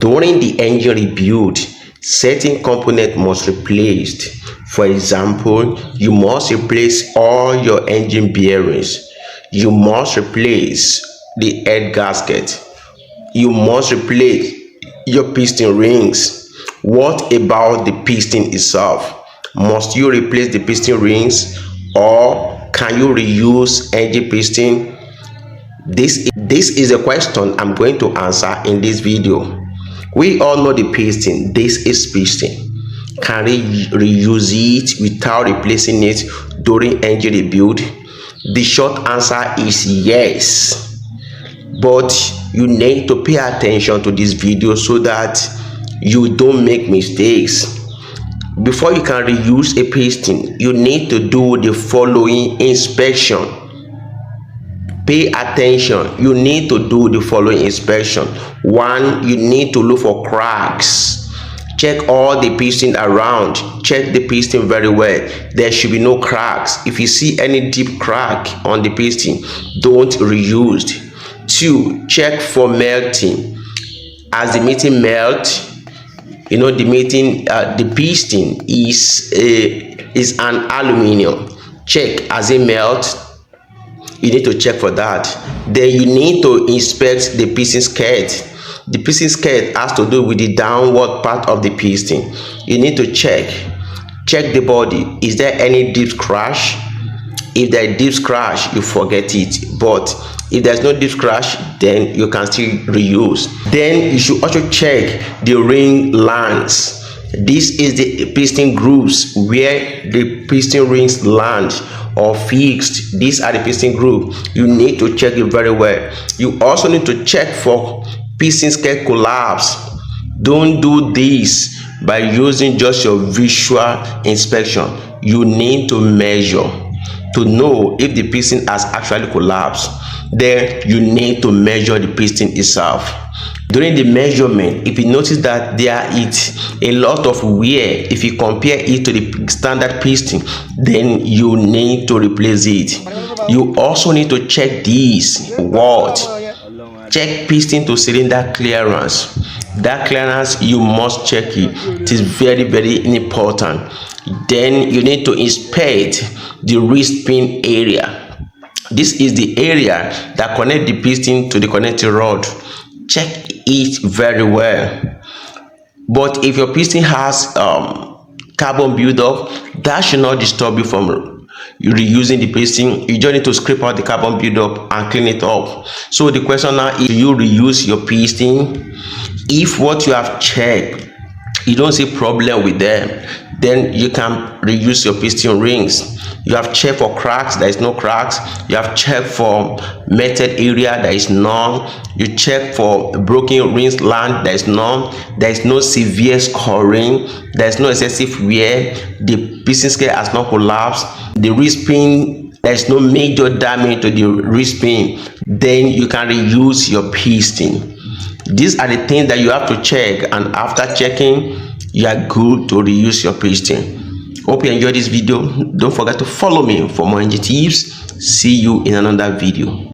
During the engine rebuild, certain components must be replaced. For example, you must replace all your engine bearings. You must replace the head gasket. You must replace your piston rings. What about the piston itself? Must you replace the piston rings, or can you reuse engine piston? This is a question I'm going to answer in this video. We all know the piston. This is piston. Can we reuse it without replacing it during engine rebuild? The short answer is yes, but you need to pay attention to this video so that you don't make mistakes. Before you can reuse a piston, you need to do the following inspection. Pay attention. You need to do the following inspection. One, you need to look for cracks. Check all the piston around. Check the piston very well. There should be no cracks. If you see any deep crack on the piston, don't reuse. Two, check for melting. As the piston melts, the piston is an aluminum. Check as it melts. You need to check for that. Then you need to inspect the piston skirt. The piston skirt has to do with the downward part of the piston. You need to check the body. Is there any deep scratch? If there is deep scratch, you forget it. But if there's no deep scratch, then you can still reuse. Then you should also check the ring lands. This is the piston grooves where the piston rings land or fixed. These are the piston grooves. You need to check it very well. You also need to check for piston skirt collapse. Don't do this by using just your visual inspection. You need to measure to know if the piston has actually collapsed. Then you need to measure the piston itself. During the measurement, if you notice that there is a lot of wear, if you compare it to the standard piston, then you need to replace it. You also need to check this. Check piston to cylinder clearance. That clearance, you must check it. It is very, very important. Then you need to inspect the wrist pin area. This is the area that connects the piston to the connecting rod. Check it very well. But if your piston has carbon buildup, that should not disturb you from reusing the piston. You just need to scrape out the carbon buildup and clean it up. So the question now is, do you reuse your piston? If what you have checked, you don't see problem with them, then you can reuse your piston rings. You have checked for cracks, there is no cracks. You have checked for melted area, there is none. You check for broken rings land, there is none. There is no severe scoring, there is no excessive wear. The piston skirt has not collapsed. The wrist pin, there is no major damage to the wrist pin. Then you can reuse your piston. These are the things that you have to check, and after checking, you are good to reuse your piston. Hope you enjoyed this video. Don't forget to follow me for more engine tips. See you in another video.